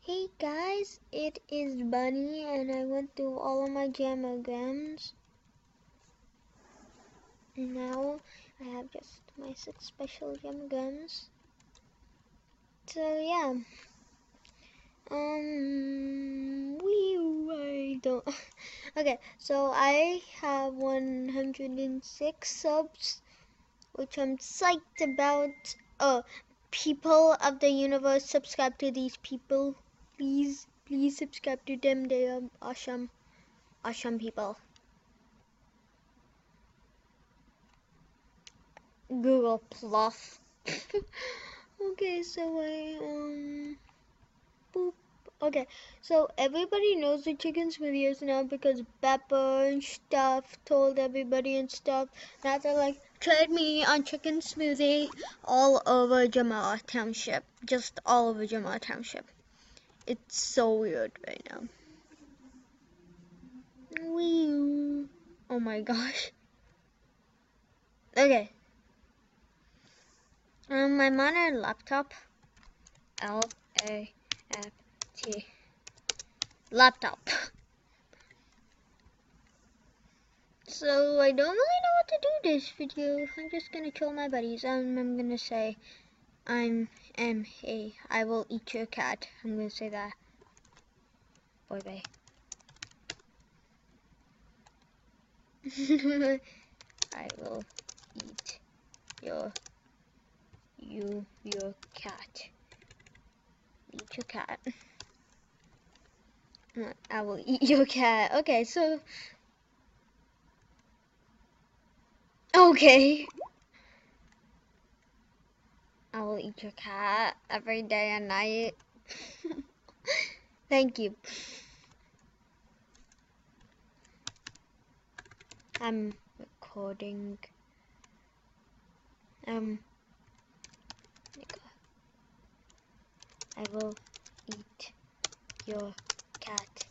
Hey guys, it is Bunny and I went through all of my jamograms. Now I have just my 6 special jamograms. So yeah. I don't Okay, so I have 106 subs, which I'm psyched about. People of the universe, subscribe to these people. Please subscribe to them. They are awesome people. Google Plus. Okay, so boop. Okay, so everybody knows the chicken smoothies now because Pepper and stuff told everybody and stuff. Now they're like, trade me on chicken smoothie all over Jamala Township. Just all over Jamala Township. It's so weird right now. Wee. Oh my gosh. Okay. I'm on a laptop. L-A-F-T. Laptop. So I don't really know what to do this video. I'm just gonna kill my buddies. I'm gonna say I will eat your cat. I'm gonna say that. Boy bay. I will eat your cat. Eat your cat. I will eat your cat. Okay, so okay. I will eat your cat every day and night. Thank you. I'm recording. I will eat your cat.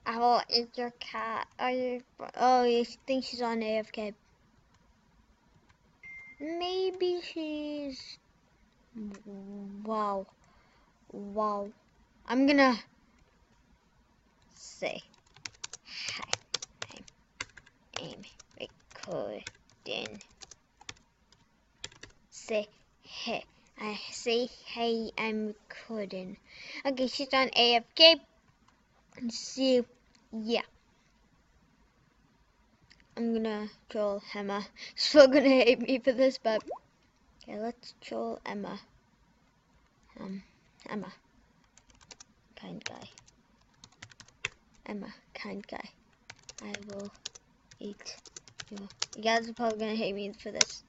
I will eat your cat. Oh, you think she's on AFK? Maybe she's. Wow. I'm gonna say hi. I'm recording. Say hey. I say hey. I'm recording. Okay, she's on AFK. So yeah. I'm gonna troll Emma. She's still gonna hate me for this, but okay, let's troll Emma. Emma, kind guy. Emma, kind guy. I will eat your. You guys are probably gonna hate me for this.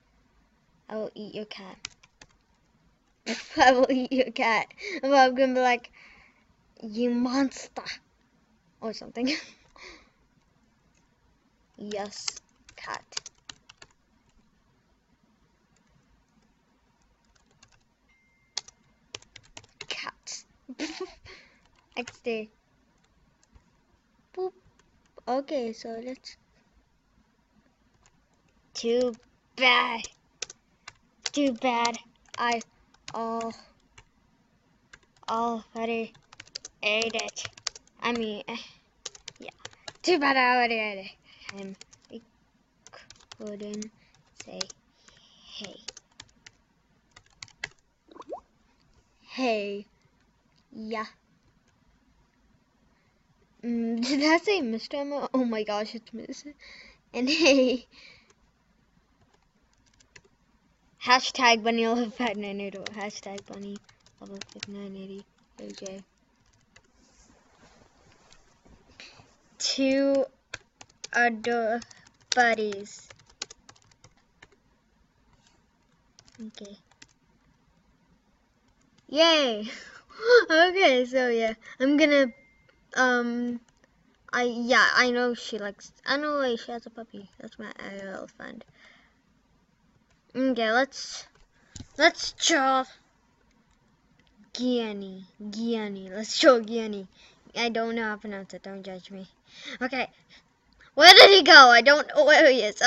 I will eat your cat. I will eat your cat. I'm gonna be like, you monster, or something. Yes, cat. Cats. XD. Boop. Okay, so let's. Too bad. I already ate it. I mean, yeah. Too bad I already ate it. I couldn't say hey. Hey. Yeah. Did that say Mr. Emma? Oh my gosh, it's Miss. And hey. Hashtag bunny level 5980. Hashtag bunny level 5980. OJ. 2 other buddies. Okay. Yay! Okay, so yeah, I'm gonna I know she likes. I know she has a puppy. That's my IRL friend. Okay, let's draw Gianni. Let's draw Gianni. I don't know how to pronounce it. Don't judge me. Okay, where did he go? I don't know where he is.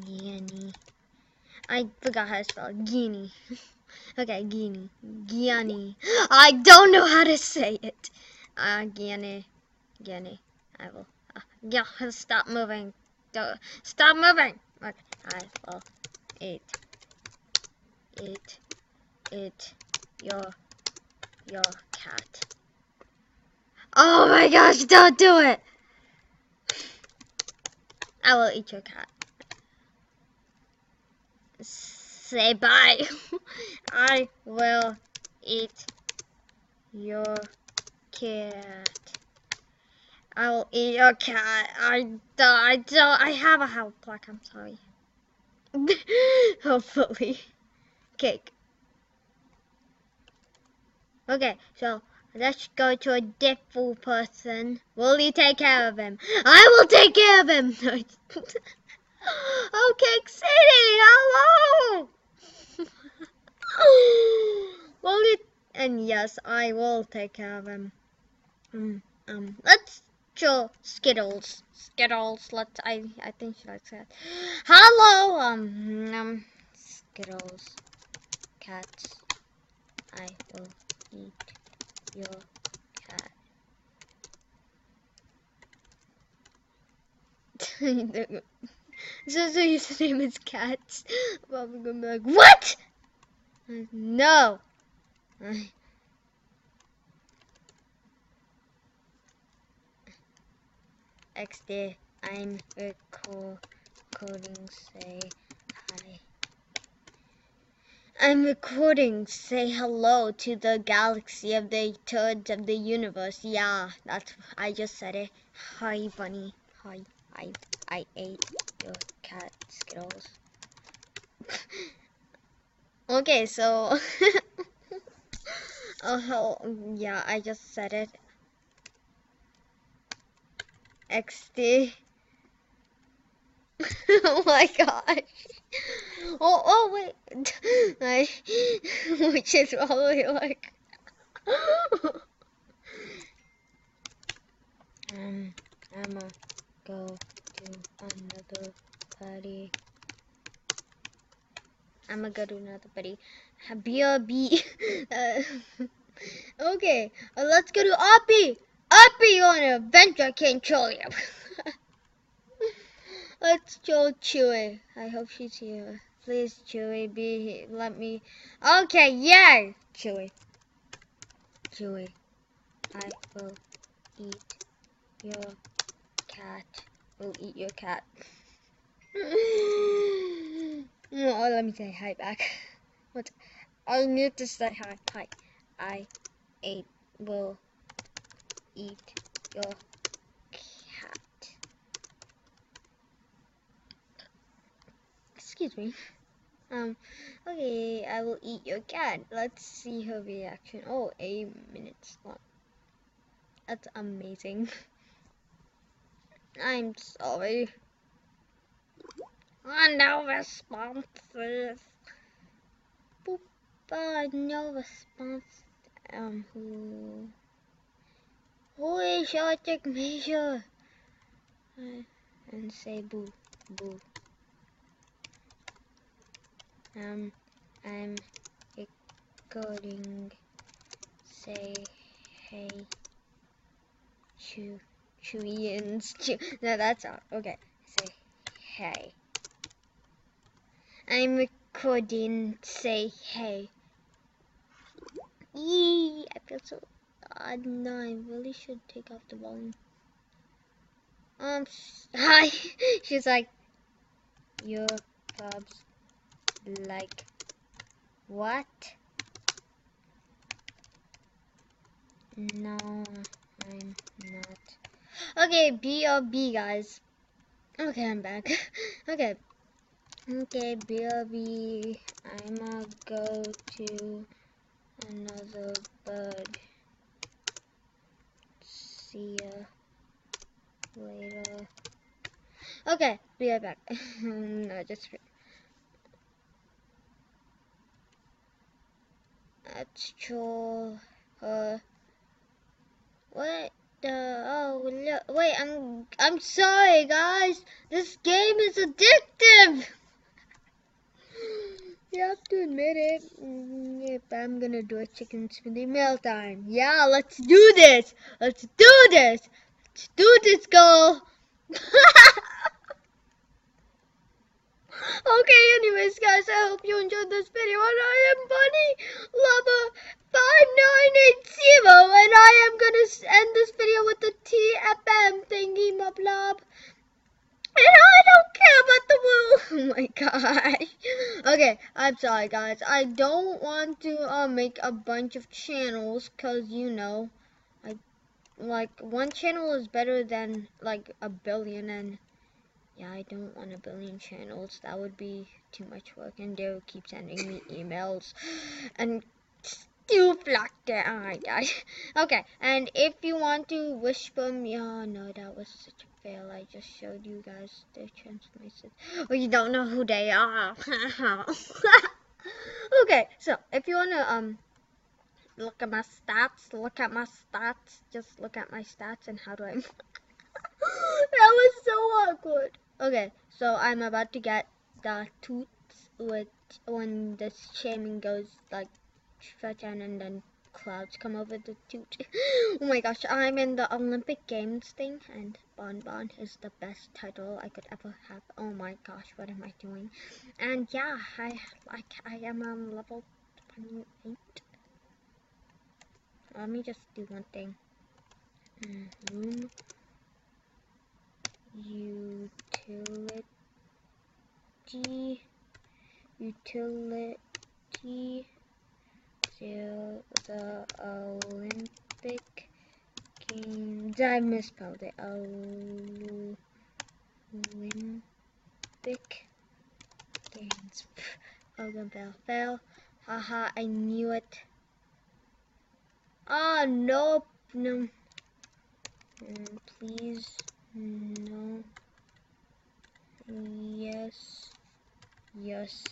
Gianni. I forgot how to spell Guinea. Okay, Guinea. Guinea. I don't know how to say it. Guinea. Guinea. I will. Yeah, stop moving. Stop moving. Okay, I will eat your cat. Oh my gosh, don't do it. I will eat your cat. Say bye. I will eat your cat. I will eat your cat. I have a health plaque, I'm sorry. Hopefully. Cake. Okay, so let's go to a different person. Will you take care of him? I will take care of him. Oh, Cake City, hello. Will you? And yes, I will take care of him. Let's draw Skittles. Skittles. I think she likes that. Hello. Skittles. Cats. I will eat your cat. So his name is Cats. I'm gonna be like, what? No. XD, I'm recording, say hi. I'm recording, say hello to the galaxy of the thirds of the universe. Yeah, I just said it. Hi, bunny. Hi, I ate your cat, Skittles. Okay, so, yeah, I just said it. XD. Oh my gosh. Oh wait. Which is probably like. I'ma go to another party. I'ma go to another party. BRB. Okay, let's go to Oppie. Oppie on an adventure, can't kill you. Let's go Chewy. I hope she's here. Please, Chewy, be here. Let me. Okay, yay! Chewy. Chewy, I will eat your cat. Will eat your cat. Oh, let me say hi back. What? I need to say hi. Hi. I will eat your cat. Excuse me. Okay, I will eat your cat. Let's see her reaction. Oh, 8 minutes long. That's amazing. I'm sorry. No responses. Boop. No response. Who is your dick measure? And say boo, boo. I'm recording. Say hey, Chewians. No, that's all. Okay. Say hey. I'm recording. Say hey. Yee! I feel so odd. No, I really should take off the volume. Hi. She's like, your probs like what? No, I'm not. Okay, BRB, guys. Okay, I'm back. Okay. Okay, BRB. I'ma go to another bird. See ya later. Okay, be right back. No, just let's troll her. What the? Oh, look, wait. I'm sorry, guys. This game is addictive. You have to admit it. If I'm gonna do a chicken smoothie meal time. Yeah, let's do this. Let's do this. Let's do this, girl. Okay, anyways, guys, I hope you enjoyed this video, and I am Bunny Lover 5980, and I am gonna end this video with the TFM thingy mablob. And I don't care about the woo. Oh my gosh. Okay, I'm sorry, guys. I don't want to make a bunch of channels, cause you know, like one channel is better than like a billion, and yeah, I don't want a billion channels. That would be too much work, and they would keep sending me emails and stuff like that. Alright, guys. Okay, and if you want to whisper me, oh no, that was such a fail. I just showed you guys their transformations. Oh, you don't know who they are. Okay, so if you wanna look at my stats, just look at my stats, and how do I? That was so awkward. Okay, so I'm about to get the toots with when the shaman goes like stretch out and then clouds come over the toot. Oh my gosh, I'm in the Olympic Games thing, and Bonbon is the best title I could ever have. Oh my gosh, what am I doing? And yeah, I am on level 28. Let me just do one thing. Room utility to the Olympic Games. I misspelled it. Olympic Games. Oh, fail. Haha, I knew it. Ah, nope. No. Please. No. Yes. Yes.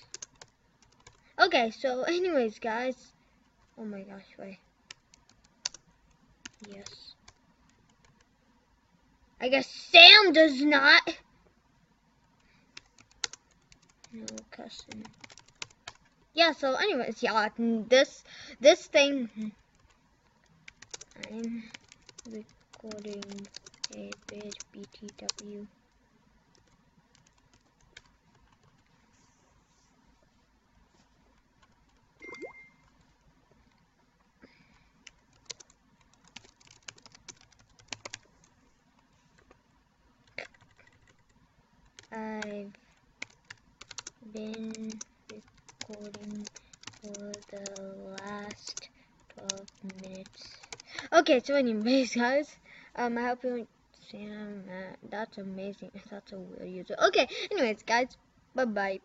Okay, so anyways, guys. Oh my gosh, wait. Yes. I guess Sam does not. No custom. Yeah, so anyways, yeah, this thing, I'm recording a bit BTW. I've been recording for the last 12 minutes. Okay, so anyways, guys, I hope you Sam, that's amazing. That's a weird user. Okay, anyways, guys, bye-bye.